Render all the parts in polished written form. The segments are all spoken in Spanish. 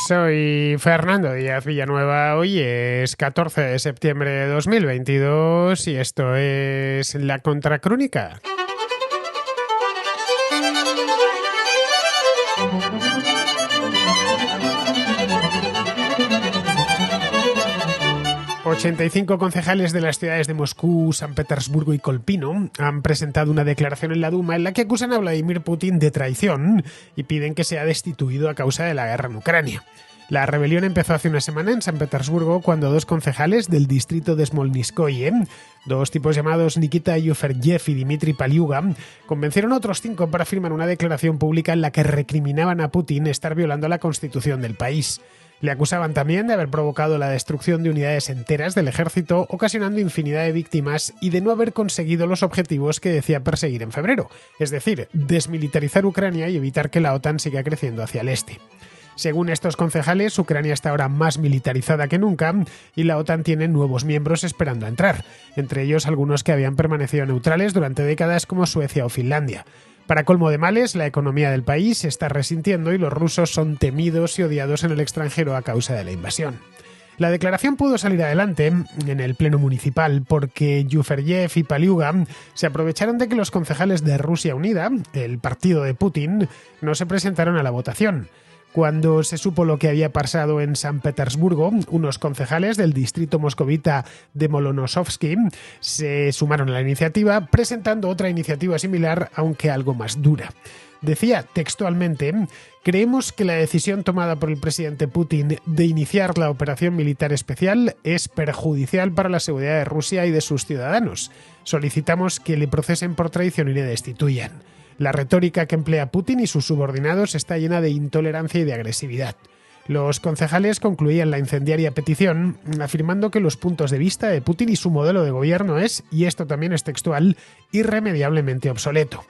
Soy Fernando Díaz Villanueva. Hoy es 14 de septiembre de 2022 y esto es La Contracrónica. «85 concejales de las ciudades de Moscú, San Petersburgo y Kolpino han presentado una declaración en la Duma en la que acusan a Vladimir Putin de traición y piden que sea destituido a causa de la guerra en Ucrania. La rebelión empezó hace una semana en San Petersburgo cuando dos concejales del distrito de Smolniskoye, dos tipos llamados Nikita Yuferyev y Dmitry Paliuga, convencieron a otros 5 para firmar una declaración pública en la que recriminaban a Putin estar violando la constitución del país. Le acusaban también de haber provocado la destrucción de unidades enteras del ejército, ocasionando infinidad de víctimas y de no haber conseguido los objetivos que decía perseguir en febrero, es decir, desmilitarizar Ucrania y evitar que la OTAN siga creciendo hacia el este. Según estos concejales, Ucrania está ahora más militarizada que nunca y la OTAN tiene nuevos miembros esperando a entrar, entre ellos algunos que habían permanecido neutrales durante décadas como Suecia o Finlandia. Para colmo de males, la economía del país se está resintiendo y los rusos son temidos y odiados en el extranjero a causa de la invasión. La declaración pudo salir adelante en el pleno municipal porque Yuferyev y Paliuga se aprovecharon de que los concejales de Rusia Unida, el partido de Putin, no se presentaron a la votación. Cuando se supo lo que había pasado en San Petersburgo, unos concejales del distrito moscovita de Molonosovsky se sumaron a la iniciativa, presentando otra iniciativa similar, aunque algo más dura. Decía textualmente: «Creemos que la decisión tomada por el presidente Putin de iniciar la operación militar especial es perjudicial para la seguridad de Rusia y de sus ciudadanos. Solicitamos que le procesen por traición y le destituyan». La retórica que emplea Putin y sus subordinados está llena de intolerancia y de agresividad. Los concejales concluían la incendiaria petición afirmando que los puntos de vista de Putin y su modelo de gobierno es, y esto también es textual, irremediablemente obsoleto.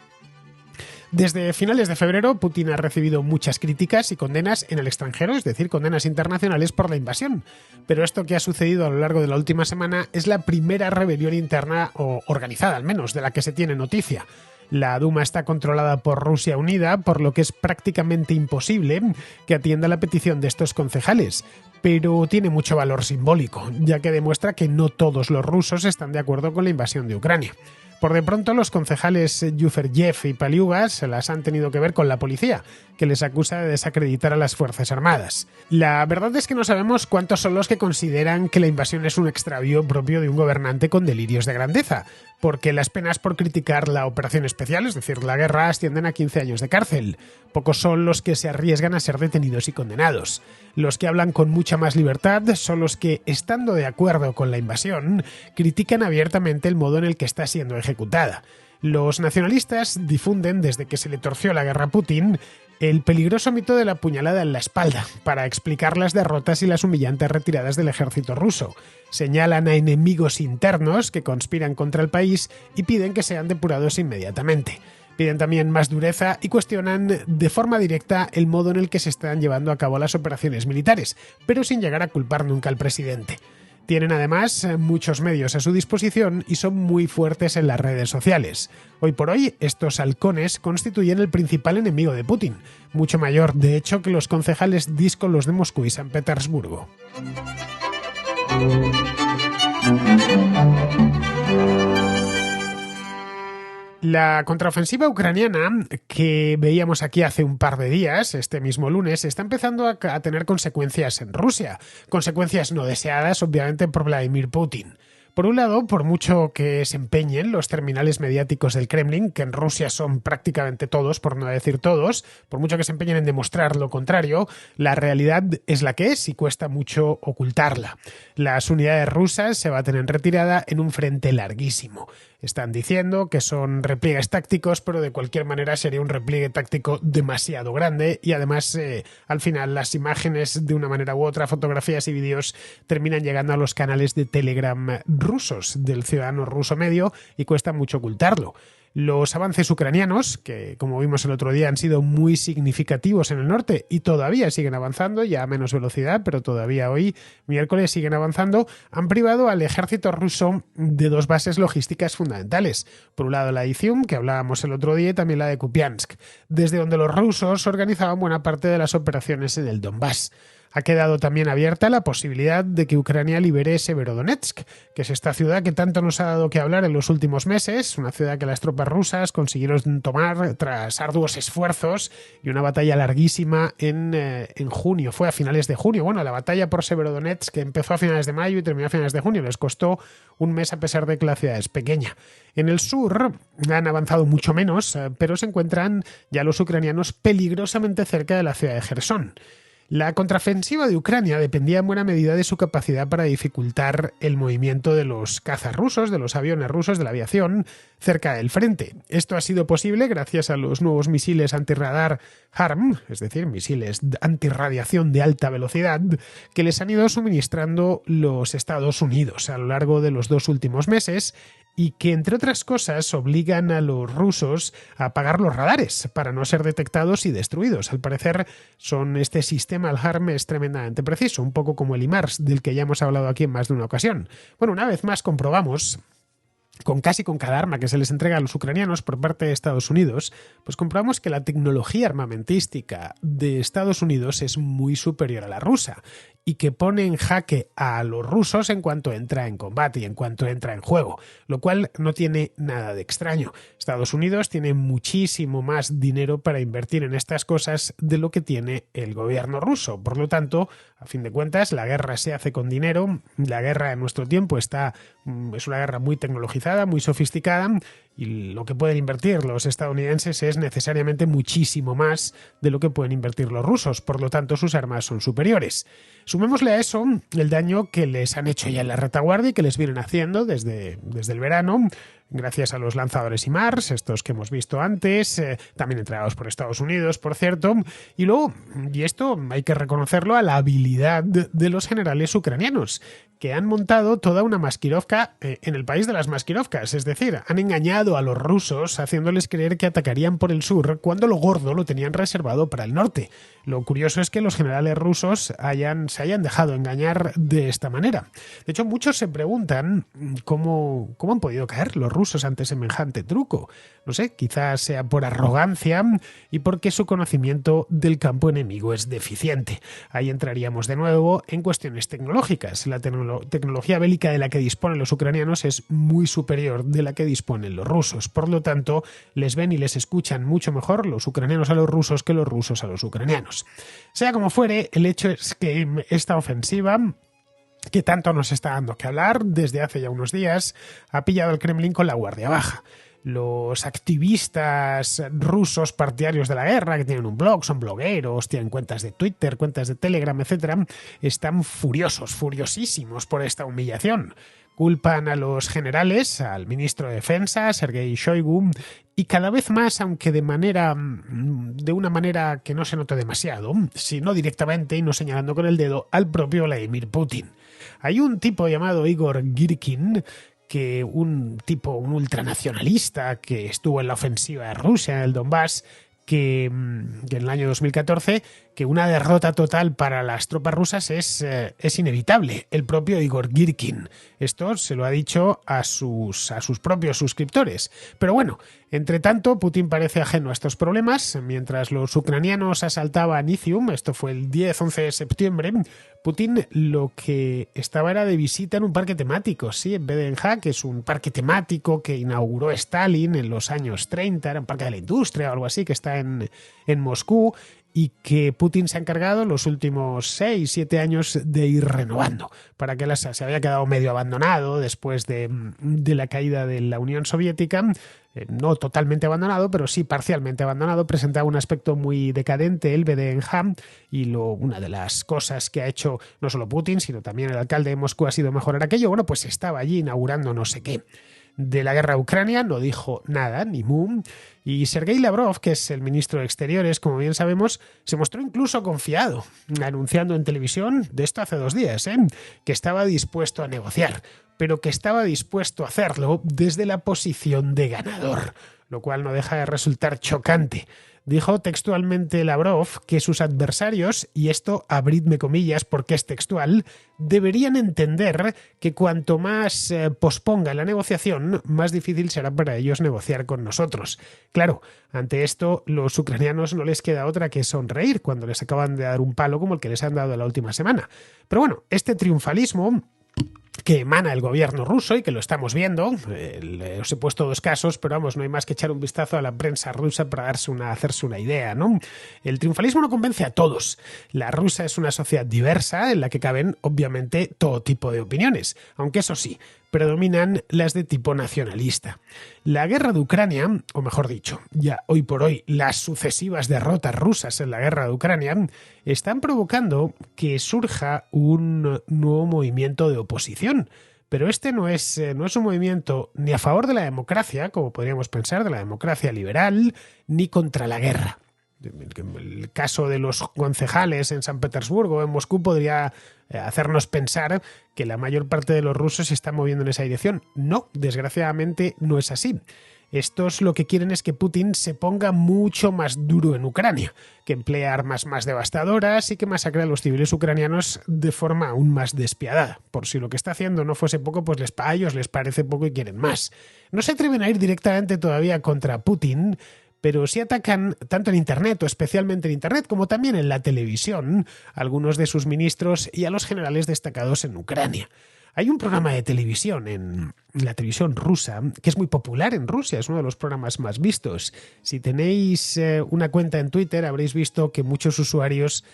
Desde finales de febrero, Putin ha recibido muchas críticas y condenas en el extranjero, es decir, condenas internacionales por la invasión. Pero esto que ha sucedido a lo largo de la última semana es la primera rebelión interna, o organizada al menos, de la que se tiene noticia. La Duma está controlada por Rusia Unida, por lo que es prácticamente imposible que atienda la petición de estos concejales, pero tiene mucho valor simbólico, ya que demuestra que no todos los rusos están de acuerdo con la invasión de Ucrania. Por de pronto, los concejales Yuferyev y Paliuga se las han tenido que ver con la policía, que les acusa de desacreditar a las Fuerzas Armadas. La verdad es que no sabemos cuántos son los que consideran que la invasión es un extravío propio de un gobernante con delirios de grandeza, porque las penas por criticar la operación especial, es decir, la guerra, ascienden a 15 años de cárcel. Pocos son los que se arriesgan a ser detenidos y condenados. Los que hablan con mucha más libertad son los que, estando de acuerdo con la invasión, critican abiertamente el modo en el que está siendo ejecutada. Los nacionalistas difunden, desde que se le torció la guerra a Putin, el peligroso mito de la puñalada en la espalda para explicar las derrotas y las humillantes retiradas del ejército ruso. Señalan a enemigos internos que conspiran contra el país y piden que sean depurados inmediatamente. Piden también más dureza y cuestionan de forma directa el modo en el que se están llevando a cabo las operaciones militares, pero sin llegar a culpar nunca al presidente. Tienen además muchos medios a su disposición y son muy fuertes en las redes sociales. Hoy por hoy, estos halcones constituyen el principal enemigo de Putin, mucho mayor, de hecho, que los concejales díscolos de Moscú y San Petersburgo. La contraofensiva ucraniana que veíamos aquí hace un par de días, este mismo lunes, está empezando a tener consecuencias en Rusia. Consecuencias no deseadas, obviamente, por Vladimir Putin. Por un lado, por mucho que se empeñen los terminales mediáticos del Kremlin, que en Rusia son prácticamente todos, por no decir todos, por mucho que se empeñen en demostrar lo contrario, la realidad es la que es y cuesta mucho ocultarla. Las unidades rusas se baten en retirada en un frente larguísimo. Están diciendo que son repliegues tácticos, pero de cualquier manera sería un repliegue táctico demasiado grande y además al final las imágenes de una manera u otra, fotografías y vídeos terminan llegando a los canales de Telegram rusos del ciudadano ruso medio y cuesta mucho ocultarlo. Los avances ucranianos, que como vimos el otro día han sido muy significativos en el norte y todavía siguen avanzando, ya a menos velocidad, pero todavía hoy, miércoles, siguen avanzando, han privado al ejército ruso de dos bases logísticas fundamentales. Por un lado la de Izium, que hablábamos el otro día, y también la de Kupiansk, desde donde los rusos organizaban buena parte de las operaciones en el Donbass. Ha quedado también abierta la posibilidad de que Ucrania libere Severodonetsk, que es esta ciudad que tanto nos ha dado que hablar en los últimos meses, una ciudad que las tropas rusas consiguieron tomar tras arduos esfuerzos y una batalla larguísima en junio. Fue a finales de junio. Bueno, la batalla por Severodonetsk que empezó a finales de mayo y terminó a finales de junio. Les costó un mes a pesar de que la ciudad es pequeña. En el sur han avanzado mucho menos, pero se encuentran ya los ucranianos peligrosamente cerca de la ciudad de Jersón. La contraofensiva de Ucrania dependía en buena medida de su capacidad para dificultar el movimiento de los cazas rusos, de los aviones rusos, de la aviación, cerca del frente. Esto ha sido posible gracias a los nuevos misiles antirradar HARM, es decir, misiles antirradiación de alta velocidad, que les han ido suministrando los Estados Unidos a lo largo de los 2 últimos meses y que, entre otras cosas, obligan a los rusos a apagar los radares para no ser detectados y destruidos. Al parecer, este sistema, el HARM, es tremendamente preciso, un poco como el HIMARS, del que ya hemos hablado aquí en más de una ocasión. Bueno, una vez más comprobamos con cada arma que se les entrega a los ucranianos por parte de Estados Unidos, pues comprobamos que la tecnología armamentística de Estados Unidos es muy superior a la rusa y que pone en jaque a los rusos en cuanto entra en combate y en cuanto entra en juego, lo cual no tiene nada de extraño. Estados Unidos tiene muchísimo más dinero para invertir en estas cosas de lo que tiene el gobierno ruso. Por lo tanto, a fin de cuentas, la guerra se hace con dinero. La guerra en nuestro tiempo es una guerra muy tecnologizada, muy sofisticada, y lo que pueden invertir los estadounidenses es necesariamente muchísimo más de lo que pueden invertir los rusos. Por lo tanto, sus armas son superiores. Sumémosle a eso el daño que les han hecho ya en la retaguardia y que les vienen haciendo desde el verano, gracias a los lanzadores HIMARS, estos que hemos visto antes, también entregados por Estados Unidos, por cierto, y luego, y esto hay que reconocerlo, a la habilidad de los generales ucranianos, que han montado toda una maskirovka en el país de las maskirovkas, es decir, han engañado a los rusos haciéndoles creer que atacarían por el sur cuando lo gordo lo tenían reservado para el norte. Lo curioso es que los generales rusos se hayan dejado engañar de esta manera. De hecho, muchos se preguntan cómo han podido caer los rusos ante semejante truco. No sé, quizás sea por arrogancia y porque su conocimiento del campo enemigo es deficiente. Ahí entraríamos de nuevo en cuestiones tecnológicas. La tecnología bélica de la que disponen los ucranianos es muy superior de la que disponen los rusos. Por lo tanto, les ven y les escuchan mucho mejor los ucranianos a los rusos que los rusos a los ucranianos. Sea como fuere, el hecho es que esta ofensiva, que tanto nos está dando que hablar desde hace ya unos días, ha pillado al Kremlin con la guardia baja. Los activistas rusos partidarios de la guerra, que tienen un blog, son blogueros, tienen cuentas de Twitter, cuentas de Telegram, etcétera, están furiosísimos por esta humillación. Culpan a los generales, al ministro de Defensa, Sergei Shoigu, y cada vez más, aunque de una manera que no se note demasiado, sino directamente y no señalando con el dedo, al propio Vladimir Putin. Hay un tipo llamado Igor Girkin, un ultranacionalista que estuvo en la ofensiva de Rusia en el Donbass, que en el año 2014, que una derrota total para las tropas rusas es inevitable. El propio Igor Girkin. Esto se lo ha dicho a sus propios suscriptores. Pero bueno, entre tanto, Putin parece ajeno a estos problemas. Mientras los ucranianos asaltaban Izium, esto fue el 10-11 de septiembre, Putin lo que estaba era de visita en un parque temático, sí, en Vdenkha, que es un parque temático que inauguró Stalin en los años 30, era un parque de la industria o algo así, que está en Moscú, y que Putin se ha encargado los últimos 6-7 años de ir renovando, para que se había quedado medio abandonado después de la caída de la Unión Soviética, no totalmente abandonado, pero sí parcialmente abandonado, presentaba un aspecto muy decadente el Vdenkha, y una de las cosas que ha hecho no solo Putin, sino también el alcalde de Moscú ha sido mejorar aquello. Bueno, pues estaba allí inaugurando no sé qué. De la guerra a Ucrania no dijo nada, ni mu. Y Sergei Lavrov, que es el ministro de Exteriores, como bien sabemos, se mostró incluso confiado, anunciando en televisión, de esto hace 2 días, que estaba dispuesto a negociar, pero que estaba dispuesto a hacerlo desde la posición de ganador. lo cual no deja de resultar chocante. Dijo textualmente Lavrov que sus adversarios, y esto abridme comillas porque es textual, deberían entender que cuanto más posponga la negociación, más difícil será para ellos negociar con nosotros. Claro, ante esto los ucranianos no les queda otra que sonreír cuando les acaban de dar un palo como el que les han dado la última semana. Pero bueno, este triunfalismo que emana el gobierno ruso y que lo estamos viendo. Os he puesto dos casos, pero vamos, no hay más que echar un vistazo a la prensa rusa para hacerse una idea, ¿no? El triunfalismo no convence a todos. La rusa es una sociedad diversa en la que caben, obviamente, todo tipo de opiniones, aunque eso sí, predominan las de tipo nacionalista. La guerra de Ucrania, o mejor dicho, ya hoy por hoy las sucesivas derrotas rusas en la guerra de Ucrania, están provocando que surja un nuevo movimiento de oposición. Pero este no es un movimiento ni a favor de la democracia, como podríamos pensar, de la democracia liberal, ni contra la guerra. El caso de los concejales en San Petersburgo o en Moscú podría hacernos pensar que la mayor parte de los rusos se está moviendo en esa dirección. No, desgraciadamente no es así. Estos lo que quieren es que Putin se ponga mucho más duro en Ucrania, que emplee armas más devastadoras y que masacre a los civiles ucranianos de forma aún más despiadada. Por si lo que está haciendo no fuese poco, pues a ellos les parece poco y quieren más. No se atreven a ir directamente todavía contra Putin, pero sí atacan tanto en Internet, o especialmente en Internet, como también en la televisión, a algunos de sus ministros y a los generales destacados en Ucrania. Hay un programa de televisión en la televisión rusa que es muy popular en Rusia, es uno de los programas más vistos. Si tenéis una cuenta en Twitter habréis visto que muchos usuarios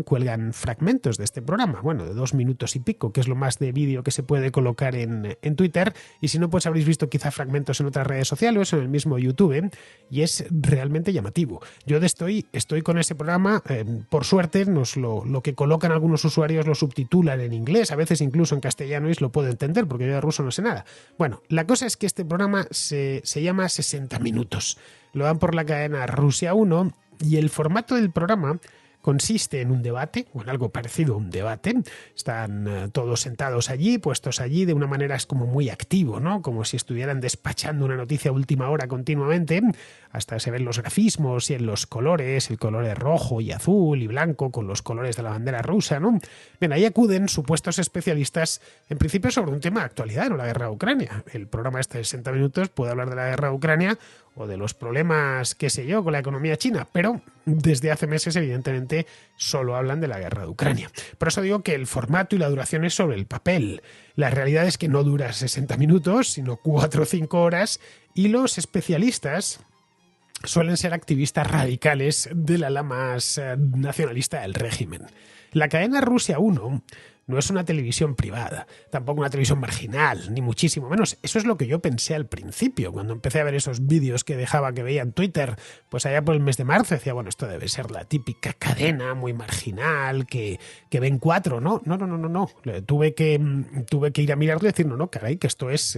cuelgan fragmentos de este programa, bueno, de 2 minutos y pico, que es lo más de vídeo que se puede colocar en Twitter, y si no, pues habréis visto quizá fragmentos en otras redes sociales o en el mismo YouTube, y es realmente llamativo. Yo estoy con ese programa, por suerte lo que colocan algunos usuarios lo subtitulan en inglés, a veces incluso en castellano, y lo puedo entender porque yo de ruso no sé nada. Bueno, la cosa es que este programa se llama 60 minutos. Lo dan por la cadena Rusia 1 y el formato del programa consiste en un debate, o en algo parecido a un debate. Están todos sentados allí, puestos allí, de una manera es como muy activo, ¿no? Como si estuvieran despachando una noticia a última hora continuamente. Hasta se ven los grafismos y en los colores, el color es rojo y azul y blanco con los colores de la bandera rusa, ¿no? Bien, ahí acuden supuestos especialistas, en principio sobre un tema de actualidad, ¿no? La guerra de Ucrania. El programa este de 60 minutos puede hablar de la guerra de Ucrania o de los problemas, qué sé yo, con la economía china, pero desde hace meses, evidentemente, solo hablan de la guerra de Ucrania. Por eso digo que el formato y la duración es sobre el papel. La realidad es que no dura 60 minutos, sino 4 o 5 horas, y los especialistas suelen ser activistas radicales del ala más nacionalista del régimen. La cadena Rusia 1 no es una televisión privada, tampoco una televisión marginal, ni muchísimo menos. Eso es lo que yo pensé al principio, cuando empecé a ver esos vídeos que veía en Twitter, pues allá por el mes de marzo, decía, bueno, esto debe ser la típica cadena muy marginal que ven 4, ¿no? No. Tuve que ir a mirarlo y decir, no, caray, que esto es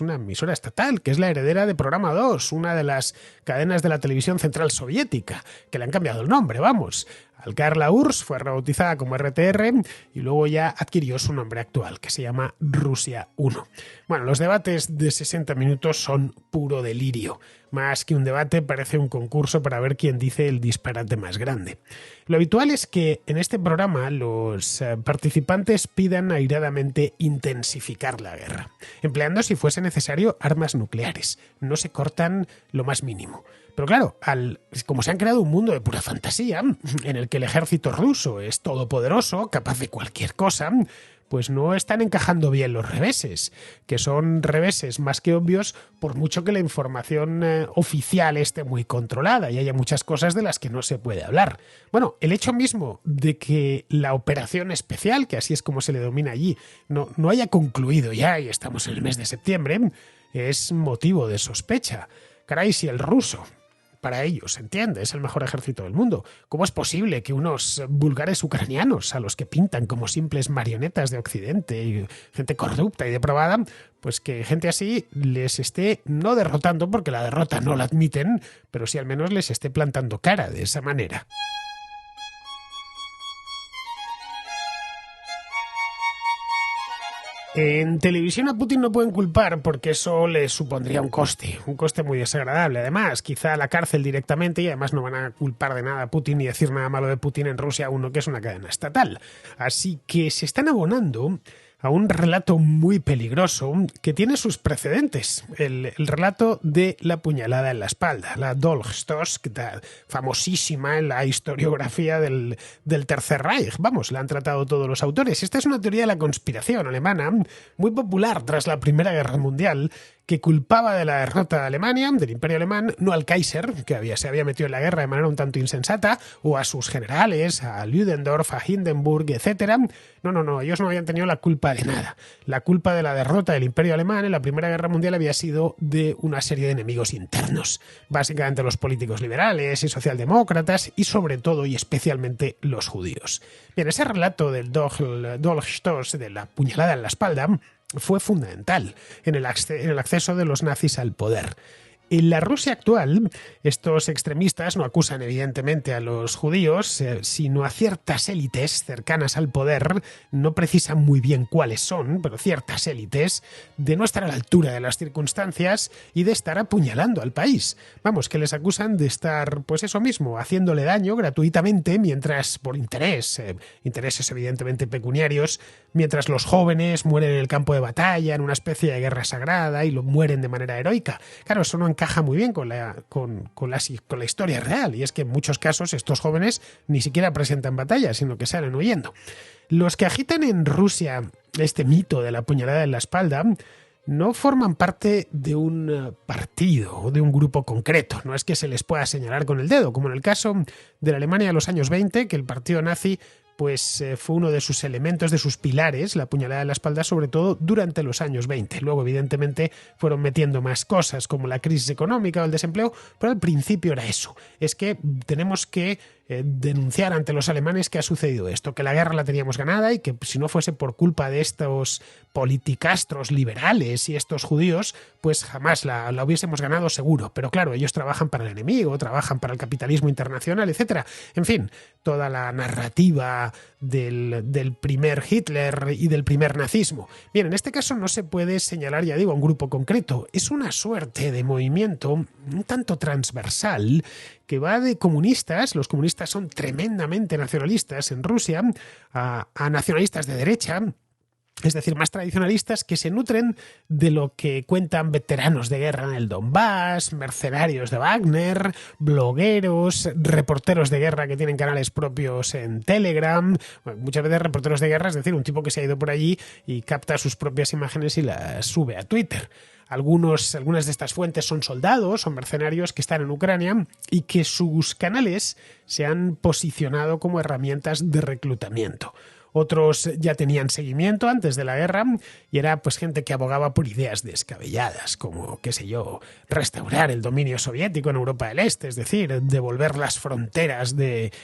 una emisora estatal, que es la heredera de Programa 2, una de las cadenas de la televisión central soviética, que le han cambiado el nombre, vamos. Al caer la URSS fue rebautizada como RTR y luego ya adquirió su nombre actual, que se llama Rusia 1. Bueno, los debates de 60 minutos son puro delirio. Más que un debate, parece un concurso para ver quién dice el disparate más grande. Lo habitual es que en este programa los participantes pidan airadamente intensificar la guerra, empleando, si fuese necesario, armas nucleares. No se cortan lo más mínimo. Pero claro, como se han creado un mundo de pura fantasía, en el que el ejército ruso es todopoderoso, capaz de cualquier cosa, pues no están encajando bien los reveses, que son reveses más que obvios, por mucho que la información oficial esté muy controlada y haya muchas cosas de las que no se puede hablar. Bueno, el hecho mismo de que la operación especial, que así es como se le domina allí, no haya concluido ya, y estamos en el mes de septiembre, es motivo de sospecha. Caray, si el ruso, para ellos, ¿se entiende? Es el mejor ejército del mundo. ¿Cómo es posible que unos vulgares ucranianos, a los que pintan como simples marionetas de Occidente y gente corrupta y depravada, pues que gente así les esté no derrotando, porque la derrota no la admiten, pero sí al menos les esté plantando cara de esa manera? En televisión a Putin no pueden culpar porque eso le supondría un coste muy desagradable. Además, quizá a la cárcel directamente, y además no van a culpar de nada a Putin ni decir nada malo de Putin en Rusia, uno que es una cadena estatal. Así que se están abonando a un relato muy peligroso que tiene sus precedentes. El relato de la puñalada en la espalda, la Dolchstoß, famosísima en la historiografía del Tercer Reich. Vamos, la han tratado todos los autores. Esta es una teoría de la conspiración alemana muy popular tras la Primera Guerra Mundial, que culpaba de la derrota de Alemania, del Imperio Alemán, no al Kaiser, que se había metido en la guerra de manera un tanto insensata, o a sus generales, a Ludendorff, a Hindenburg, etc. No, ellos no habían tenido la culpa de nada. La culpa de la derrota del Imperio Alemán en la Primera Guerra Mundial había sido de una serie de enemigos internos, básicamente los políticos liberales y socialdemócratas, y sobre todo y especialmente los judíos. Bien, ese relato del Dolchstoß, de la puñalada en la espalda, fue fundamental en el acceso de los nazis al poder. En la Rusia actual, estos extremistas no acusan evidentemente a los judíos, sino a ciertas élites cercanas al poder, no precisan muy bien cuáles son, pero ciertas élites, de no estar a la altura de las circunstancias y de estar apuñalando al país. Vamos, que les acusan de estar, pues eso mismo, haciéndole daño gratuitamente, mientras, por intereses evidentemente pecuniarios, mientras los jóvenes mueren en el campo de batalla, en una especie de guerra sagrada, y lo mueren de manera heroica. Claro, eso no encaja muy bien con la historia real, y es que en muchos casos estos jóvenes ni siquiera presentan batalla, sino que salen huyendo. Los que agitan en Rusia este mito de la puñalada en la espalda no forman parte de un partido o de un grupo concreto. No es que se les pueda señalar con el dedo, como en el caso de la Alemania de los años 20, que el partido nazi fue uno de sus elementos, de sus pilares, la puñalada en la espalda, sobre todo durante los años 20. Luego, evidentemente, fueron metiendo más cosas, como la crisis económica o el desempleo, pero al principio era eso. Es que tenemos que denunciar ante los alemanes que ha sucedido esto, que la guerra la teníamos ganada y que si no fuese por culpa de estos politicastros liberales y estos judíos, pues jamás la hubiésemos ganado seguro. Pero claro, ellos trabajan para el enemigo, trabajan para el capitalismo internacional, etcétera. En fin, toda la narrativa del primer Hitler y del primer nazismo. Bien, en este caso no se puede señalar, ya digo, a un grupo concreto. Es una suerte de movimiento un tanto transversal que va de comunistas, los comunistas son tremendamente nacionalistas en Rusia, a nacionalistas de derecha, es decir, más tradicionalistas, que se nutren de lo que cuentan veteranos de guerra en el Donbass, mercenarios de Wagner, blogueros, reporteros de guerra que tienen canales propios en Telegram. Bueno, muchas veces reporteros de guerra, es decir, un tipo que se ha ido por allí y capta sus propias imágenes y las sube a Twitter. Algunas de estas fuentes son soldados, son mercenarios que están en Ucrania y que sus canales se han posicionado como herramientas de reclutamiento. Otros ya tenían seguimiento antes de la guerra y era pues gente que abogaba por ideas descabelladas, como, qué sé yo, restaurar el dominio soviético en Europa del Este, es decir, devolver las fronteras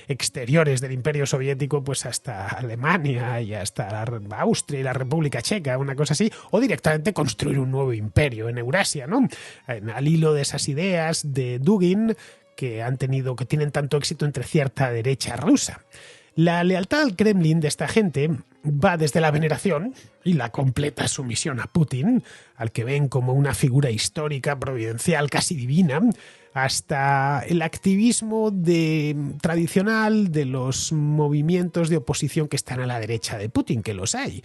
exteriores del Imperio Soviético pues hasta Alemania y hasta Austria y la República Checa, una cosa así, o directamente construir un nuevo imperio en Eurasia, ¿no? Al hilo de esas ideas de Dugin que tienen tanto éxito entre cierta derecha rusa. La lealtad al Kremlin de esta gente va desde la veneración y la completa sumisión a Putin, al que ven como una figura histórica, providencial, casi divina, hasta el activismo tradicional de los movimientos de oposición que están a la derecha de Putin, que los hay.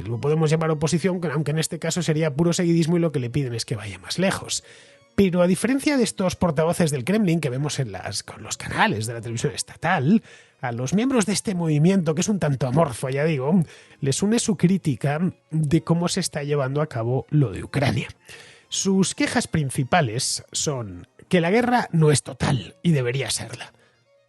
Lo podemos llamar oposición, aunque en este caso sería puro seguidismo y lo que le piden es que vaya más lejos. Pero a diferencia de estos portavoces del Kremlin que vemos con los canales de la televisión estatal, a los miembros de este movimiento, que es un tanto amorfo, ya digo, les une su crítica de cómo se está llevando a cabo lo de Ucrania. Sus quejas principales son que la guerra no es total y debería serla.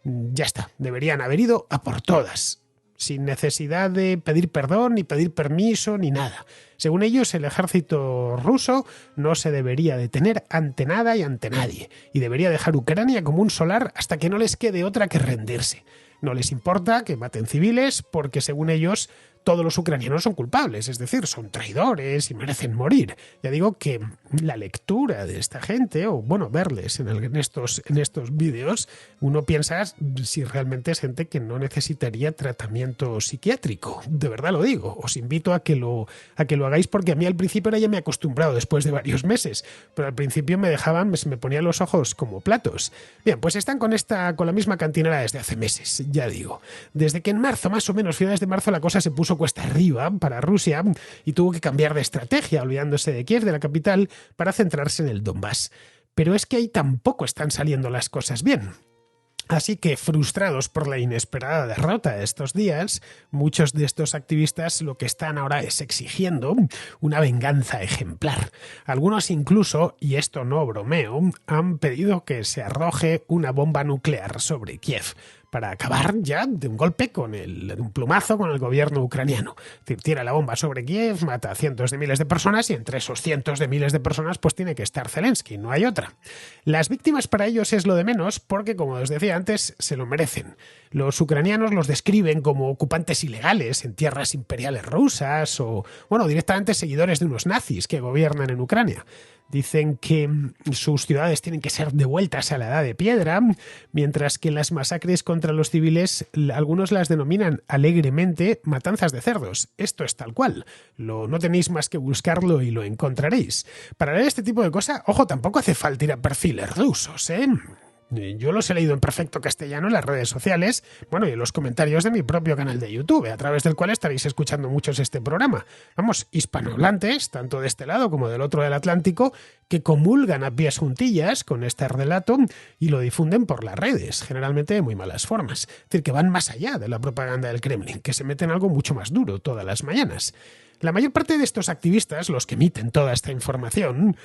Ya está, deberían haber ido a por todas, sin necesidad de pedir perdón, ni pedir permiso, ni nada. Según ellos, el ejército ruso no se debería detener ante nada y ante nadie, y debería dejar Ucrania como un solar hasta que no les quede otra que rendirse. No les importa que maten civiles porque, según ellos, todos los ucranianos son culpables, es decir, son traidores y merecen morir. Ya digo que la lectura de esta gente, o bueno, verles en estos vídeos, uno piensa si realmente es gente que no necesitaría tratamiento psiquiátrico. De verdad lo digo. Os invito a que lo hagáis, porque a mí al principio ahora ya me he acostumbrado después de varios meses, pero al principio se me ponían los ojos como platos. Bien, pues están con la misma cantinera desde hace meses, ya digo. Desde que en marzo, más o menos, finales de marzo, la cosa se puso cuesta arriba para Rusia y tuvo que cambiar de estrategia, olvidándose de Kiev, de la capital, para centrarse en el Donbass. Pero es que ahí tampoco están saliendo las cosas bien. Así que, frustrados por la inesperada derrota de estos días, muchos de estos activistas lo que están ahora es exigiendo una venganza ejemplar. Algunos incluso, y esto no bromeo, han pedido que se arroje una bomba nuclear sobre Kiev, para acabar ya de un golpe de un plumazo con el gobierno ucraniano. Es decir, tira la bomba sobre Kiev, mata a cientos de miles de personas y entre esos cientos de miles de personas pues tiene que estar Zelensky, no hay otra. Las víctimas para ellos es lo de menos porque, como os decía antes, se lo merecen. Los ucranianos los describen como ocupantes ilegales en tierras imperiales rusas o, bueno, directamente seguidores de unos nazis que gobiernan en Ucrania. Dicen que sus ciudades tienen que ser devueltas a la edad de piedra, mientras que las masacres contra los civiles, algunos las denominan alegremente matanzas de cerdos. Esto es tal cual. No tenéis más que buscarlo y lo encontraréis. Para leer este tipo de cosas, ojo, tampoco hace falta ir a perfiles rusos, ¿eh? Yo los he leído en perfecto castellano en las redes sociales, bueno, y en los comentarios de mi propio canal de YouTube, a través del cual estaréis escuchando muchos este programa. Vamos, hispanohablantes, tanto de este lado como del otro del Atlántico, que comulgan a pies juntillas con este relato y lo difunden por las redes, generalmente de muy malas formas. Es decir, que van más allá de la propaganda del Kremlin, que se meten algo mucho más duro todas las mañanas. La mayor parte de estos activistas, los que emiten toda esta información,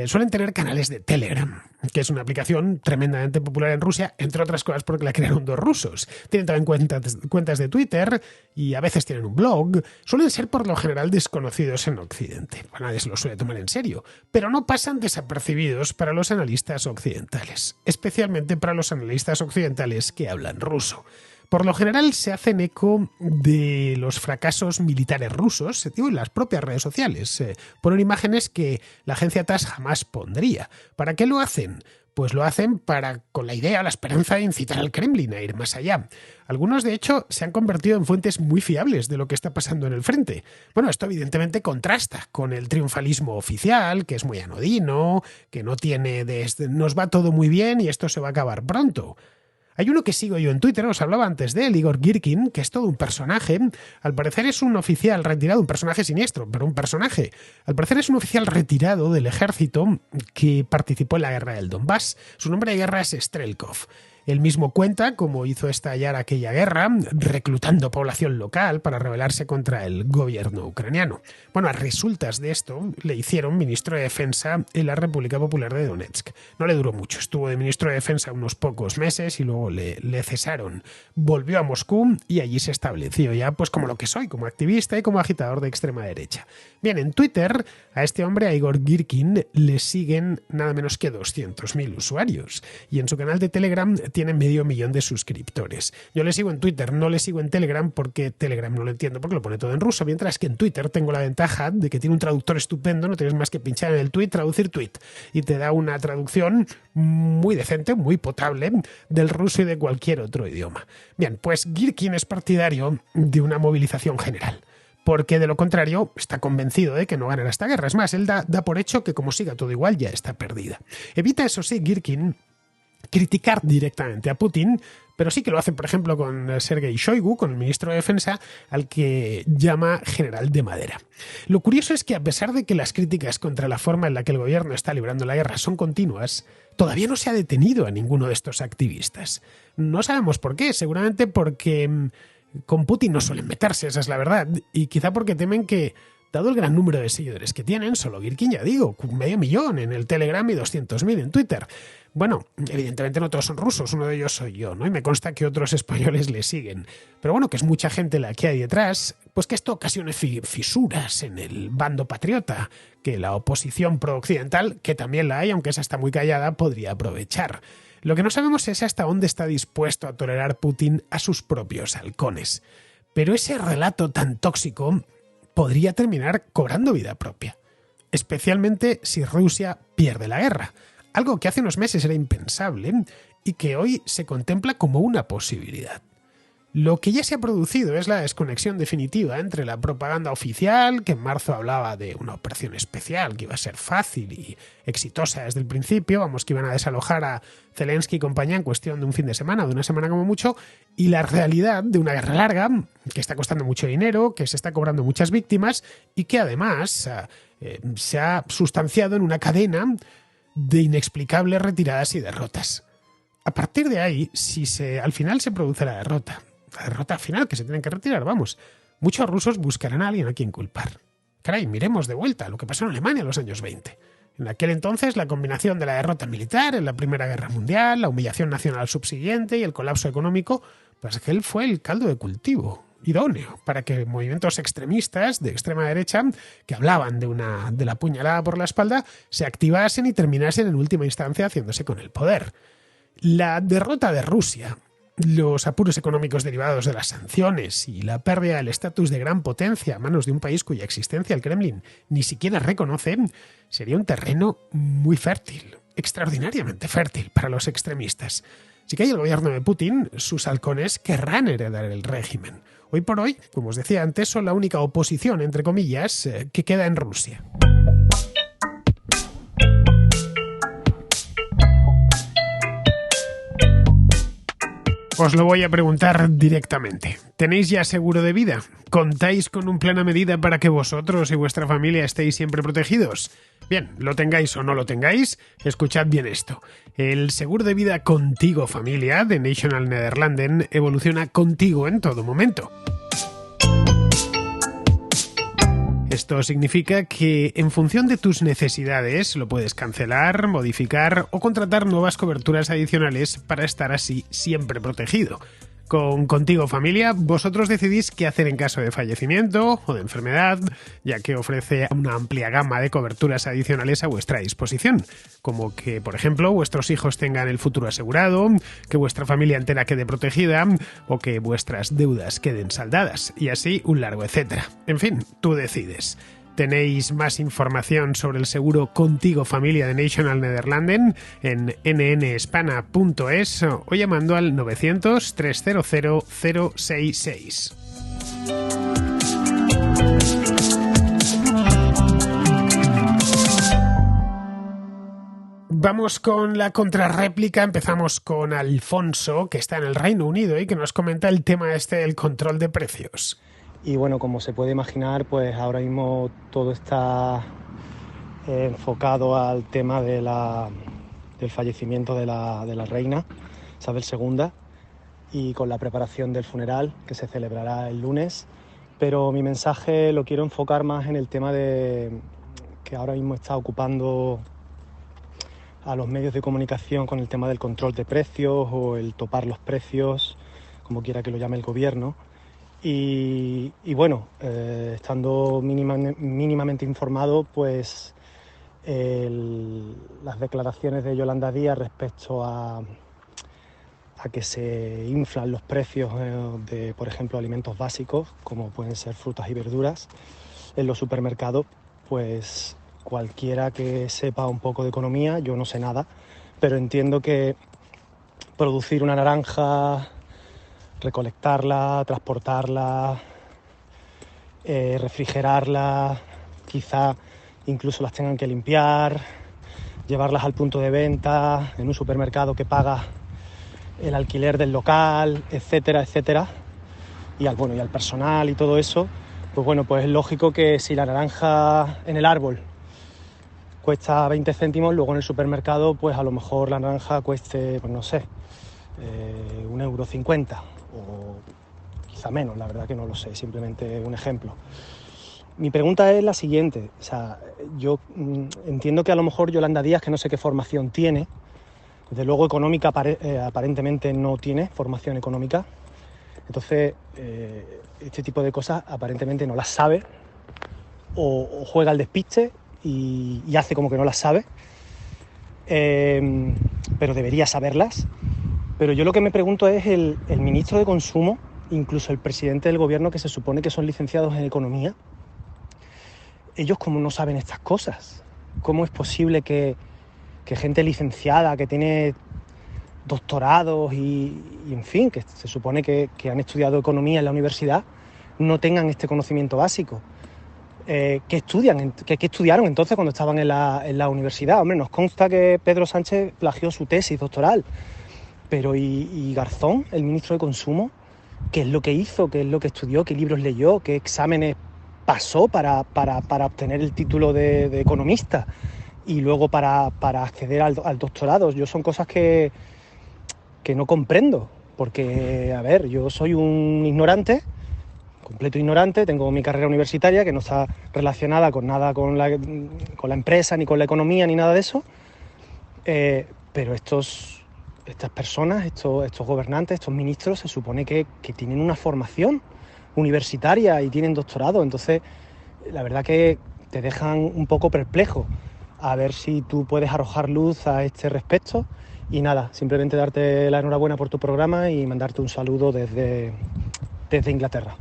suelen tener canales de Telegram, que es una aplicación tremendamente popular en Rusia, entre otras cosas porque la crearon dos rusos. Tienen también cuentas de Twitter y a veces tienen un blog. Suelen ser por lo general desconocidos en Occidente. Nadie se los suele tomar en serio, pero no pasan desapercibidos para los analistas occidentales, especialmente para los analistas occidentales que hablan ruso. Por lo general se hacen eco de los fracasos militares rusos, en las propias redes sociales. Ponen imágenes que la agencia TASS jamás pondría. ¿Para qué lo hacen? Pues lo hacen con la idea, la esperanza de incitar al Kremlin a ir más allá. Algunos, de hecho, se han convertido en fuentes muy fiables de lo que está pasando en el frente. Bueno, esto evidentemente contrasta con el triunfalismo oficial, que es muy anodino, que no tiene nos va todo muy bien y esto se va a acabar pronto. Hay uno que sigo yo en Twitter, os hablaba antes de él, Igor Girkin, que es todo un personaje. Al parecer es un oficial retirado, un personaje siniestro, pero un personaje. Al parecer es un oficial retirado del ejército que participó en la guerra del Donbass. Su nombre de guerra es Strelkov. Él mismo cuenta cómo hizo estallar aquella guerra, reclutando población local para rebelarse contra el gobierno ucraniano. Bueno, a resultas de esto le hicieron ministro de Defensa en la República Popular de Donetsk. No le duró mucho, estuvo de ministro de Defensa unos pocos meses y luego le cesaron. Volvió a Moscú y allí se estableció ya pues como lo que soy, como activista y como agitador de extrema derecha. Bien, en Twitter a este hombre, a Igor Girkin, le siguen nada menos que 200.000 usuarios y en su canal de Telegram tiene 500.000 de suscriptores. Yo le sigo en Twitter, no le sigo en Telegram porque Telegram no lo entiendo porque lo pone todo en ruso, mientras que en Twitter tengo la ventaja de que tiene un traductor estupendo, no tienes más que pinchar en el tweet, traducir tweet y te da una traducción muy decente, muy potable del ruso y de cualquier otro idioma. Bien, pues Girkin es partidario de una movilización general, porque de lo contrario está convencido de que no ganará esta guerra. Es más, él da por hecho que como siga todo igual ya está perdida. Evita, eso sí, Girkin, criticar directamente a Putin, pero sí que lo hace, por ejemplo, con Sergei Shoigu, con el ministro de Defensa, al que llama general de madera. Lo curioso es que, a pesar de que las críticas contra la forma en la que el gobierno está librando la guerra son continuas, todavía no se ha detenido a ninguno de estos activistas. No sabemos por qué, seguramente porque con Putin no suelen meterse, esa es la verdad, y quizá porque temen que, dado el gran número de seguidores que tienen, solo Girkin, ya digo, 500.000 en el Telegram y 200.000 en Twitter. Bueno, evidentemente no todos son rusos, uno de ellos soy yo, ¿no? Y me consta que otros españoles le siguen. Pero bueno, que es mucha gente la que hay detrás, pues que esto ocasione fisuras en el bando patriota, que la oposición pro-occidental, que también la hay, aunque esa está muy callada, podría aprovechar. Lo que no sabemos es hasta dónde está dispuesto a tolerar Putin a sus propios halcones. Pero ese relato tan tóxico podría terminar cobrando vida propia, especialmente si Rusia pierde la guerra, algo que hace unos meses era impensable y que hoy se contempla como una posibilidad. Lo que ya se ha producido es la desconexión definitiva entre la propaganda oficial, que en marzo hablaba de una operación especial que iba a ser fácil y exitosa desde el principio, vamos, que iban a desalojar a Zelensky y compañía en cuestión de un fin de semana, de una semana como mucho, y la realidad de una guerra larga, que está costando mucho dinero, que se está cobrando muchas víctimas y que además se ha sustanciado en una cadena de inexplicables retiradas y derrotas. A partir de ahí, si al final se produce la derrota final, que se tienen que retirar, vamos, muchos rusos buscarán a alguien a quien culpar. Caray, miremos de vuelta lo que pasó en Alemania en los años 20. En aquel entonces, la combinación de la derrota militar en la Primera Guerra Mundial, la humillación nacional subsiguiente y el colapso económico, pues aquel fue el caldo de cultivo idóneo para que movimientos extremistas de extrema derecha que hablaban de la puñalada por la espalda se activasen y terminasen en última instancia haciéndose con el poder. La derrota de Rusia, los apuros económicos derivados de las sanciones y la pérdida del estatus de gran potencia a manos de un país cuya existencia el Kremlin ni siquiera reconoce, sería un terreno muy fértil, extraordinariamente fértil para los extremistas. Si cae el gobierno de Putin, sus halcones querrán heredar el régimen. Hoy por hoy, como os decía antes, son la única oposición, entre comillas, que queda en Rusia. Os lo voy a preguntar directamente. ¿Tenéis ya seguro de vida? ¿Contáis con un plan a medida para que vosotros y vuestra familia estéis siempre protegidos? Bien, lo tengáis o no lo tengáis, escuchad bien esto. El seguro de vida Contigo Familia de National Nederlanden evoluciona contigo en todo momento. Esto significa que en función de tus necesidades lo puedes cancelar, modificar o contratar nuevas coberturas adicionales para estar así siempre protegido. Con Contigo Familia, vosotros decidís qué hacer en caso de fallecimiento o de enfermedad, ya que ofrece una amplia gama de coberturas adicionales a vuestra disposición, como que, por ejemplo, vuestros hijos tengan el futuro asegurado, que vuestra familia entera quede protegida o que vuestras deudas queden saldadas, y así un largo etcétera. En fin, tú decides. Tenéis más información sobre el seguro Contigo Familia de National Nederlanden en nnspana.es o llamando al 900 300 066. Vamos con la contrarréplica. Empezamos con Alfonso, que está en el Reino Unido y que nos comenta el tema del control de precios. Y bueno, como se puede imaginar, pues ahora mismo todo está enfocado al tema del fallecimiento de la reina Isabel II y con la preparación del funeral que se celebrará el lunes. Pero mi mensaje lo quiero enfocar más en el tema que ahora mismo está ocupando a los medios de comunicación con el tema del control de precios o el topar los precios, como quiera que lo llame el gobierno. Y bueno, estando mínimamente informado, pues las declaraciones de Yolanda Díaz respecto a que se inflan los precios de, por ejemplo, alimentos básicos, como pueden ser frutas y verduras, en los supermercados, pues cualquiera que sepa un poco de economía, yo no sé nada, pero entiendo que producir una naranja, recolectarla, transportarla, refrigerarla, quizá incluso las tengan que limpiar, llevarlas al punto de venta, en un supermercado que paga el alquiler del local, etcétera, etcétera, y al personal y todo eso, pues bueno, pues es lógico que si la naranja en el árbol cuesta 20 céntimos, luego en el supermercado pues a lo mejor la naranja cueste, pues no sé, 1,50 € o quizá menos, la verdad que no lo sé, simplemente un ejemplo. Mi pregunta es la siguiente, o sea, yo entiendo que a lo mejor Yolanda Díaz, que no sé qué formación tiene, desde luego económica aparentemente no tiene formación económica, entonces este tipo de cosas aparentemente no las sabe o juega al despiste y hace como que no las sabe, pero debería saberlas. Pero yo lo que me pregunto es el ministro de Consumo incluso el presidente del gobierno, que se supone que son licenciados en economía, ellos como no saben estas cosas. ¿Cómo es posible que gente licenciada, que tiene doctorados y en fin, que se supone que han estudiado economía en la universidad, no tengan este conocimiento básico? ¿Qué estudiaron entonces cuando estaban en la universidad? Hombre, nos consta que Pedro Sánchez plagió su tesis doctoral, pero ¿y Garzón, el ministro de Consumo? ¿Qué es lo que hizo? ¿Qué es lo que estudió? ¿Qué libros leyó? ¿Qué exámenes pasó para obtener el título de economista? Y luego para acceder al doctorado. Son cosas que no comprendo, porque, a ver, yo soy un ignorante, completo ignorante, tengo mi carrera universitaria que no está relacionada con nada con la empresa, ni con la economía, ni nada de eso, pero estas personas, estos gobernantes, estos ministros, se supone que tienen una formación universitaria y tienen doctorado. Entonces, la verdad que te dejan un poco perplejo. A ver si tú puedes arrojar luz a este respecto. Y nada, simplemente darte la enhorabuena por tu programa y mandarte un saludo desde Inglaterra.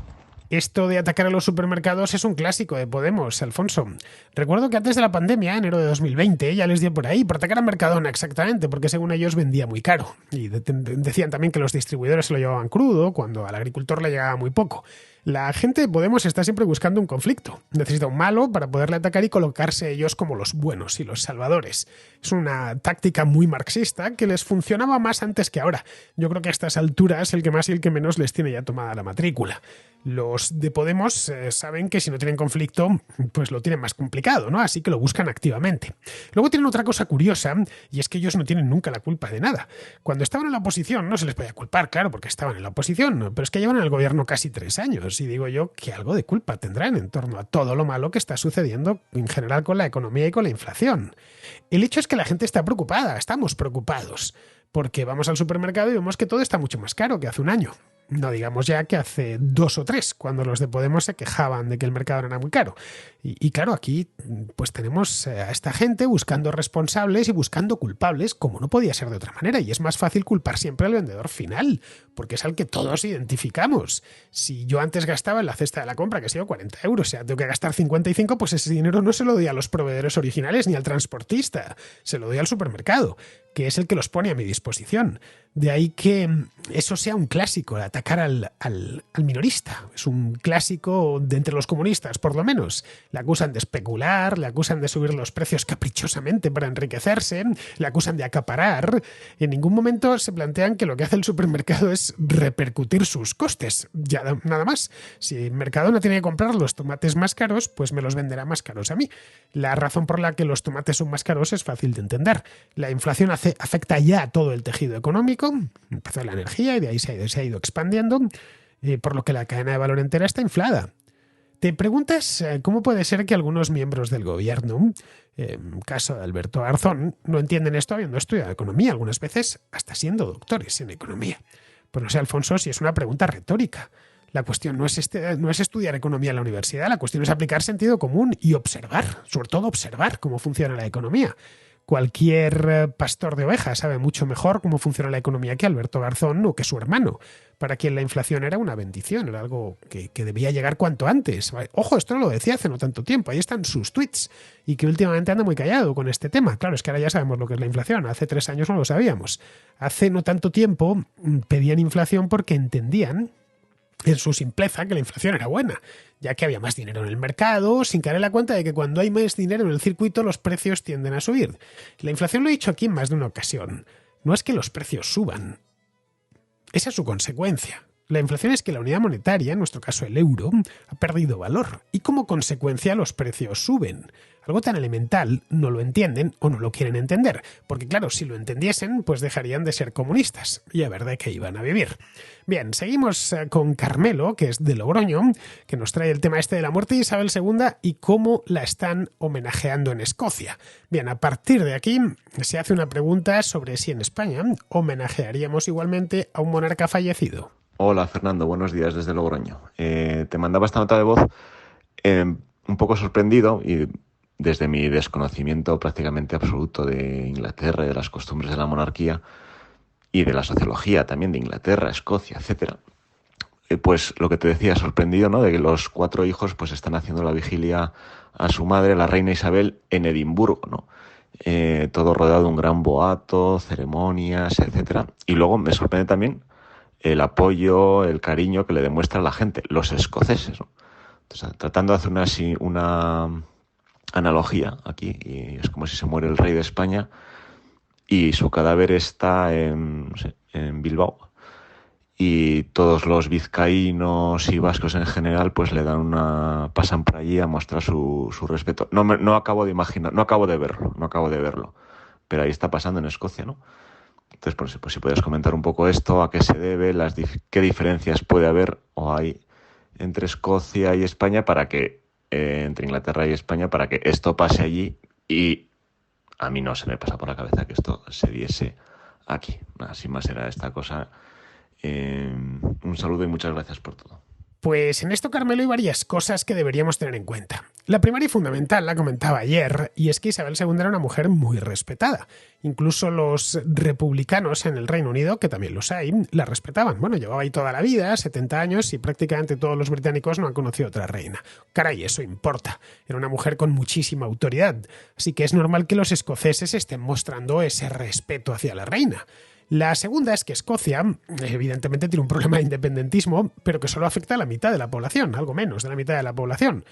Esto de atacar a los supermercados es un clásico de Podemos, Alfonso. Recuerdo que antes de la pandemia, enero de 2020, ya les dio por ahí, por atacar a Mercadona exactamente, porque según ellos vendía muy caro. Y decían también que los distribuidores se lo llevaban crudo, cuando al agricultor le llegaba muy poco. La gente de Podemos está siempre buscando un conflicto. Necesita un malo para poderle atacar y colocarse ellos como los buenos y los salvadores. Es una táctica muy marxista que les funcionaba más antes que ahora. Yo creo que a estas alturas el que más y el que menos les tiene ya tomada la matrícula. Los de Podemos saben que si no tienen conflicto, pues lo tienen más complicado, ¿no? Así que lo buscan activamente. Luego tienen otra cosa curiosa, y es que ellos no tienen nunca la culpa de nada. Cuando estaban en la oposición no se les podía culpar, claro, porque estaban en la oposición, ¿no? Pero es que llevan en el gobierno casi 3 años, y digo yo que algo de culpa tendrán en torno a todo lo malo que está sucediendo en general con la economía y con la inflación. El hecho es que la gente está preocupada, estamos preocupados, porque vamos al supermercado y vemos que todo está mucho más caro que hace un año. No digamos ya que hace 2 o 3, cuando los de Podemos se quejaban de que el mercado era muy caro. Y claro, aquí pues tenemos a esta gente buscando responsables y buscando culpables, como no podía ser de otra manera. Y es más fácil culpar siempre al vendedor final, porque es al que todos identificamos. Si yo antes gastaba en la cesta de la compra, que ha sido 40 euros, o sea, tengo que gastar 55, pues ese dinero no se lo doy a los proveedores originales ni al transportista, se lo doy al supermercado, que es el que los pone a mi disposición. De ahí que eso sea un clásico, el atacar al minorista. Es un clásico de entre los comunistas, por lo menos. Le acusan de especular, le acusan de subir los precios caprichosamente para enriquecerse, le acusan de acaparar. En ningún momento se plantean que lo que hace el supermercado es repercutir sus costes. Ya nada más. Si Mercadona tiene que comprar los tomates más caros, pues me los venderá más caros a mí. La razón por la que los tomates son más caros es fácil de entender. La inflación afecta ya a todo el tejido económico. Empezó en la energía y de ahí se ha ido expandiendo, por lo que la cadena de valor entera está inflada. Te preguntas cómo puede ser que algunos miembros del gobierno, caso de Alberto Garzón, no entienden esto habiendo estudiado economía, algunas veces hasta siendo doctores en economía. Pues no sé, Alfonso, si es una pregunta retórica. La cuestión no es estudiar economía en la universidad, la cuestión es aplicar sentido común y observar, sobre todo observar cómo funciona la economía. Cualquier pastor de ovejas sabe mucho mejor cómo funciona la economía que Alberto Garzón o que su hermano, para quien la inflación era una bendición, era algo que debía llegar cuanto antes. Ojo, esto no lo decía hace no tanto tiempo, ahí están sus tweets, y que últimamente anda muy callado con este tema. Claro, es que ahora ya sabemos lo que es la inflación, hace 3 años no lo sabíamos. Hace no tanto tiempo pedían inflación porque entendían en su simpleza que la inflación era buena, ya que había más dinero en el mercado, sin caer en la cuenta de que cuando hay más dinero en el circuito los precios tienden a subir. La inflación, lo he dicho aquí en más de una ocasión, no es que los precios suban, esa es su consecuencia. La inflación es que la unidad monetaria, en nuestro caso el euro, ha perdido valor y como consecuencia los precios suben. Algo tan elemental no lo entienden o no lo quieren entender, porque claro, si lo entendiesen, pues dejarían de ser comunistas y a ver de qué iban a vivir. Bien, seguimos con Carmelo, que es de Logroño, que nos trae el tema este de la muerte de Isabel II y cómo la están homenajeando en Escocia. Bien, a partir de aquí se hace una pregunta sobre si en España homenajearíamos igualmente a un monarca fallecido. Hola Fernando, buenos días desde Logroño. Te mandaba esta nota de voz un poco sorprendido y desde mi desconocimiento prácticamente absoluto de Inglaterra y de las costumbres de la monarquía y de la sociología también de Inglaterra, Escocia, etcétera. pues lo que te decía, sorprendido, ¿no? De que los 4 hijos pues están haciendo la vigilia a su madre, la reina Isabel, en Edimburgo, ¿no? Todo rodeado de un gran boato, ceremonias, etcétera. Y luego me sorprende también el apoyo, el cariño que le demuestra la gente, los escoceses, ¿no? Entonces, tratando de hacer una analogía aquí, y es como si se muere el rey de España y su cadáver está no sé, en Bilbao, y todos los vizcaínos y vascos en general pues le dan pasan por allí a mostrar su respeto. No acabo de imaginar, no acabo de verlo, pero ahí está pasando en Escocia, ¿no? Entonces, pues si puedes comentar un poco esto, a qué se debe, qué diferencias puede haber o hay entre Escocia y España entre Inglaterra y España, para que esto pase allí, y a mí no se me pasa por la cabeza que esto se diese aquí. Nada, sin más era esta cosa. Un saludo y muchas gracias por todo. Pues en esto, Carmelo, hay varias cosas que deberíamos tener en cuenta. La primera y fundamental la comentaba ayer, y es que Isabel II era una mujer muy respetada. Incluso los republicanos en el Reino Unido, que también los hay, la respetaban. Bueno, llevaba ahí toda la vida, 70 años, y prácticamente todos los británicos no han conocido otra reina. Caray, eso importa. Era una mujer con muchísima autoridad, así que es normal que los escoceses estén mostrando ese respeto hacia la reina. La segunda es que Escocia, evidentemente, tiene un problema de independentismo, pero que solo afecta a la mitad de la población, algo menos de la mitad de la población.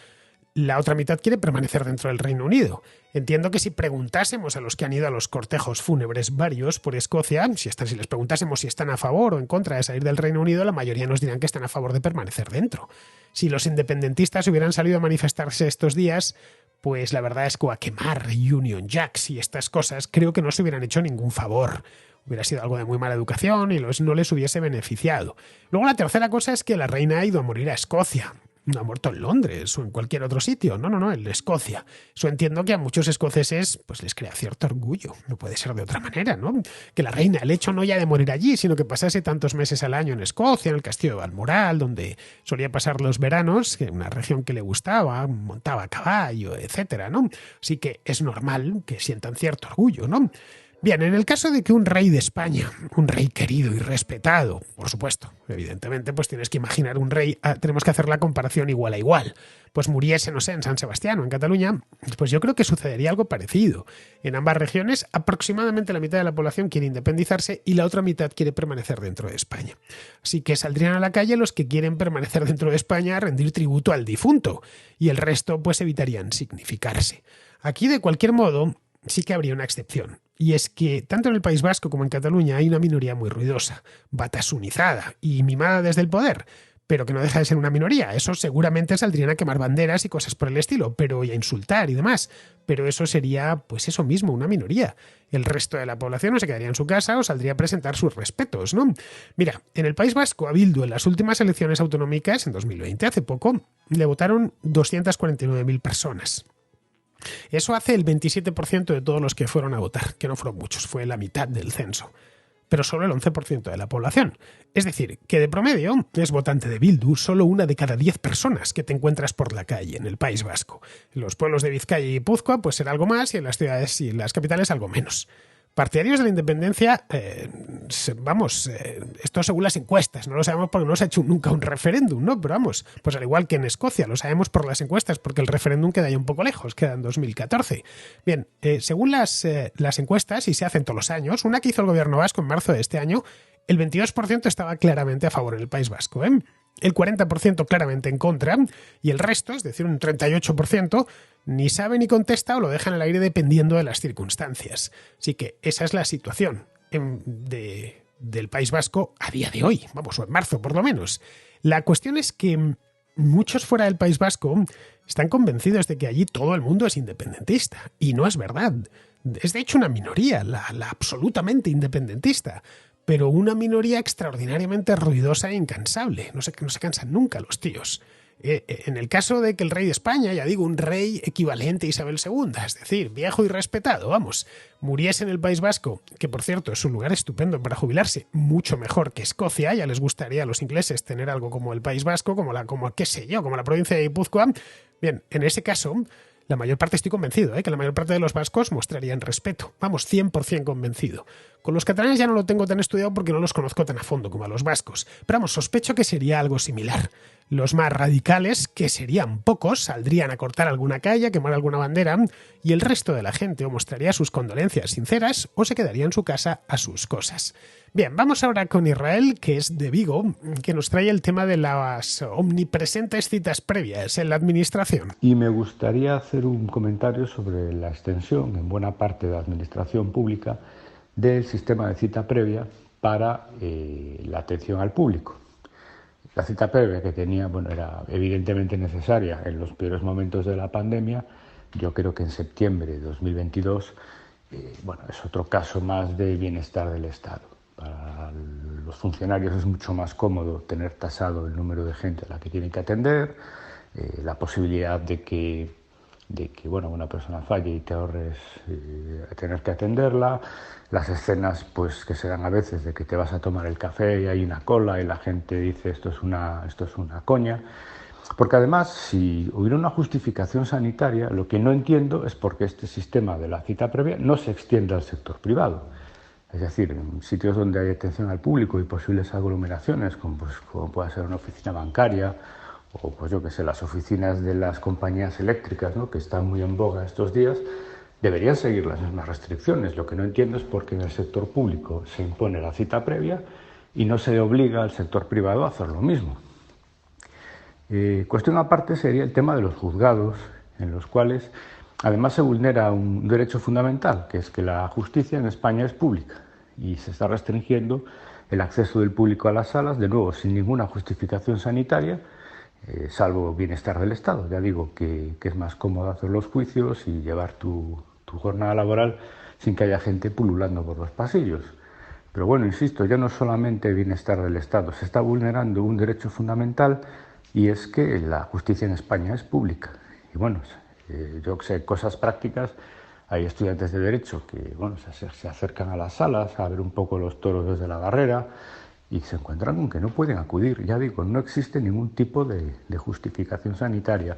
La otra mitad quiere permanecer dentro del Reino Unido. Entiendo que si preguntásemos a los que han ido a los cortejos fúnebres varios por Escocia, si les preguntásemos si están a favor o en contra de salir del Reino Unido, la mayoría nos dirán que están a favor de permanecer dentro. Si los independentistas hubieran salido a manifestarse estos días, pues la verdad es que a quemar Union Jacks y estas cosas creo que no se hubieran hecho ningún favor. Hubiera sido algo de muy mala educación y no les hubiese beneficiado. Luego la tercera cosa es que la reina ha ido a morir a Escocia. No ha muerto en Londres o en cualquier otro sitio. No, en Escocia. Eso entiendo que a muchos escoceses pues les crea cierto orgullo. No puede ser de otra manera, ¿no? Que la reina, el hecho no ya de morir allí, sino que pasase tantos meses al año en Escocia, en el castillo de Balmoral, donde solía pasar los veranos, en una región que le gustaba, montaba a caballo, etcétera, ¿no? Así que es normal que sientan cierto orgullo, ¿no? Bien, en el caso de que un rey de España, un rey querido y respetado, por supuesto, evidentemente, pues tienes que imaginar un rey, tenemos que hacer la comparación igual a igual, pues muriese, no sé, en San Sebastián o en Cataluña, pues yo creo que sucedería algo parecido. En ambas regiones, aproximadamente la mitad de la población quiere independizarse y la otra mitad quiere permanecer dentro de España. Así que saldrían a la calle los que quieren permanecer dentro de España a rendir tributo al difunto, y el resto pues evitarían significarse. Aquí, de cualquier modo, sí que habría una excepción. Y es que tanto en el País Vasco como en Cataluña hay una minoría muy ruidosa, batasunizada y mimada desde el poder, pero que no deja de ser una minoría. Eso seguramente saldrían a quemar banderas y cosas por el estilo, y a insultar y demás. Pero eso sería, pues eso mismo, una minoría. El resto de la población o se quedaría en su casa o saldría a presentar sus respetos, ¿no? Mira, en el País Vasco, a Bildu, en las últimas elecciones autonómicas, en 2020, hace poco, le votaron 249.000 personas. Eso hace el 27% de todos los que fueron a votar, que no fueron muchos, fue la mitad del censo, pero solo el 11% de la población. Es decir, que de promedio es votante de Bildu solo 1 de cada 10 personas que te encuentras por la calle en el País Vasco. En los pueblos de Vizcaya y Guipúzcoa pues será algo más, y en las ciudades y en las capitales algo menos. Partidarios de la independencia, esto según las encuestas, no lo sabemos porque no se ha hecho nunca un referéndum, ¿no? Pero vamos, pues al igual que en Escocia, lo sabemos por las encuestas, porque el referéndum queda ya un poco lejos, queda en 2014. Bien, según las encuestas, y se hacen todos los años, una que hizo el gobierno vasco en marzo de este año, el 22% estaba claramente a favor en el País Vasco, ¿eh? El 40% claramente en contra, y el resto, es decir, un 38%, ni sabe ni contesta o lo deja en el aire dependiendo de las circunstancias. Así que esa es la situación del País Vasco a día de hoy, o en marzo por lo menos. La cuestión es que muchos fuera del País Vasco están convencidos de que allí todo el mundo es independentista, y no es verdad. Es de hecho una minoría, la absolutamente independentista, pero una minoría extraordinariamente ruidosa e incansable. No se cansan nunca los tíos. En el caso de que el rey de España, ya digo, un rey equivalente a Isabel II, es decir, viejo y respetado, muriese en el País Vasco, que por cierto es un lugar estupendo para jubilarse, mucho mejor que Escocia, ya les gustaría a los ingleses tener algo como el País Vasco, como la provincia de Guipúzcoa. Bien, en ese caso, la mayor parte estoy convencido, que la mayor parte de los vascos mostrarían respeto. Vamos, 100% convencido. Con los catalanes ya no lo tengo tan estudiado porque no los conozco tan a fondo como a los vascos. Pero vamos, sospecho que sería algo similar. Los más radicales, que serían pocos, saldrían a cortar alguna calle, a quemar alguna bandera, y el resto de la gente o mostraría sus condolencias sinceras o se quedaría en su casa a sus cosas. Bien, vamos ahora con Israel, que es de Vigo, que nos trae el tema de las omnipresentes citas previas en la administración. Y me gustaría hacer un comentario sobre la extensión en buena parte de la administración pública del sistema de cita previa para la atención al público. La cita previa que tenía, era evidentemente necesaria en los peores momentos de la pandemia. Yo creo que en septiembre de 2022, es otro caso más de bienestar del Estado. Para los funcionarios es mucho más cómodo tener tasado el número de gente a la que tienen que atender, la posibilidad de que una persona falle y te ahorres tener que atenderla, las escenas que se dan a veces de que te vas a tomar el café y hay una cola y la gente dice esto es una coña. Porque además, si hubiera una justificación sanitaria, lo que no entiendo es por qué este sistema de la cita previa no se extiende al sector privado. Es decir, en sitios donde hay atención al público y posibles aglomeraciones, como pueda ser una oficina bancaria o las oficinas de las compañías eléctricas, ¿no?, que están muy en boga estos días, deberían seguir las mismas restricciones. Lo que no entiendo es por qué en el sector público se impone la cita previa y no se obliga al sector privado a hacer lo mismo. Cuestión aparte sería el tema de los juzgados, en los cuales además se vulnera un derecho fundamental, que es que la justicia en España es pública y se está restringiendo el acceso del público a las salas, de nuevo sin ninguna justificación sanitaria, salvo bienestar del Estado. Ya digo que es más cómodo hacer los juicios y llevar tu jornada laboral sin que haya gente pululando por los pasillos. Pero insisto, ya no solamente bienestar del Estado, se está vulnerando un derecho fundamental y es que la justicia en España es pública. Y yo sé, cosas prácticas, hay estudiantes de Derecho que se acercan a las salas a ver un poco los toros desde la barrera y se encuentran con que no pueden acudir. Ya digo, no existe ningún tipo de justificación sanitaria.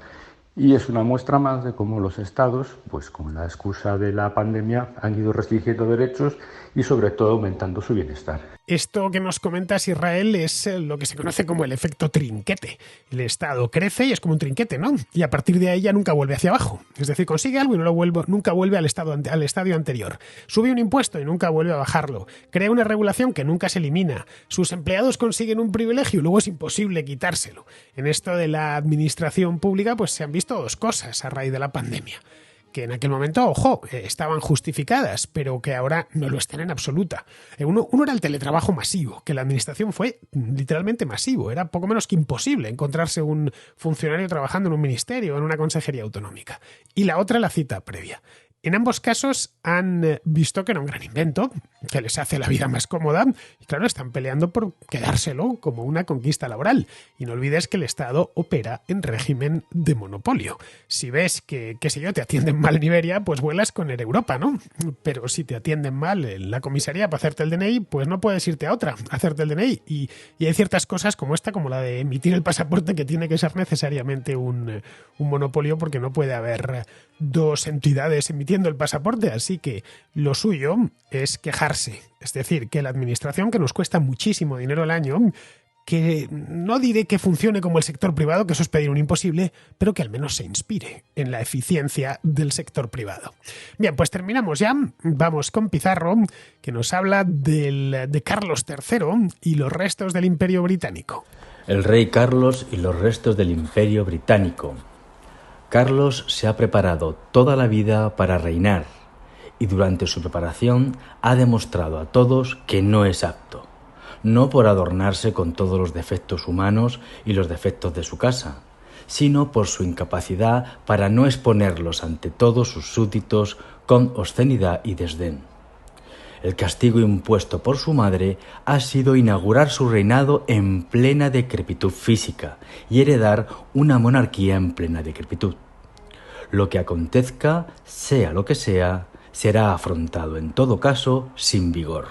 Y es una muestra más de cómo los estados, con la excusa de la pandemia, han ido restringiendo derechos y sobre todo aumentando su bienestar. Esto que nos comentas, Israel, es lo que se conoce como el efecto trinquete. El Estado crece y es como un trinquete, ¿no? Y a partir de ahí ya nunca vuelve hacia abajo. Es decir, consigue algo y nunca vuelve al estadio anterior. Sube un impuesto y nunca vuelve a bajarlo. Crea una regulación que nunca se elimina. Sus empleados consiguen un privilegio y luego es imposible quitárselo. En esto de la administración pública, se han visto dos cosas a raíz de la pandemia. Que en aquel momento, estaban justificadas, pero que ahora no lo están en absoluta. Uno era el teletrabajo masivo, que la administración fue literalmente masivo. Era poco menos que imposible encontrarse un funcionario trabajando en un ministerio o en una consejería autonómica. Y la otra, la cita previa. En ambos casos han visto que era un gran invento, que les hace la vida más cómoda y claro, están peleando por quedárselo como una conquista laboral. Y no olvides que el Estado opera en régimen de monopolio. Si ves que te atienden mal en Iberia, pues vuelas con Air Europa, ¿no? Pero si te atienden mal en la comisaría para hacerte el DNI, pues no puedes irte a otra a hacerte el DNI. Y hay ciertas cosas como esta, como la de emitir el pasaporte, que tiene que ser necesariamente un monopolio porque no puede haber dos entidades emitiendo el pasaporte, así que lo suyo es quejarse. Es decir, que la administración, que nos cuesta muchísimo dinero al año, que no diré que funcione como el sector privado, que eso es pedir un imposible, pero que al menos se inspire en la eficiencia del sector privado. Bien, pues terminamos ya. Vamos con Pizarro, que nos habla de Carlos III y los restos del Imperio Británico. El rey Carlos y los restos del Imperio Británico. Carlos se ha preparado toda la vida para reinar y durante su preparación ha demostrado a todos que no es apto, no por adornarse con todos los defectos humanos y los defectos de su casa, sino por su incapacidad para no exponerlos ante todos sus súbditos con obscenidad y desdén. El castigo impuesto por su madre ha sido inaugurar su reinado en plena decrepitud física y heredar una monarquía en plena decrepitud. Lo que acontezca, sea lo que sea, será afrontado en todo caso sin vigor.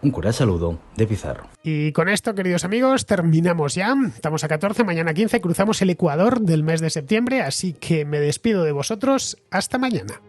Un cordial saludo de Pizarro. Y con esto, queridos amigos, terminamos ya. Estamos a 14, mañana 15, cruzamos el Ecuador del mes de septiembre, así que me despido de vosotros. Hasta mañana.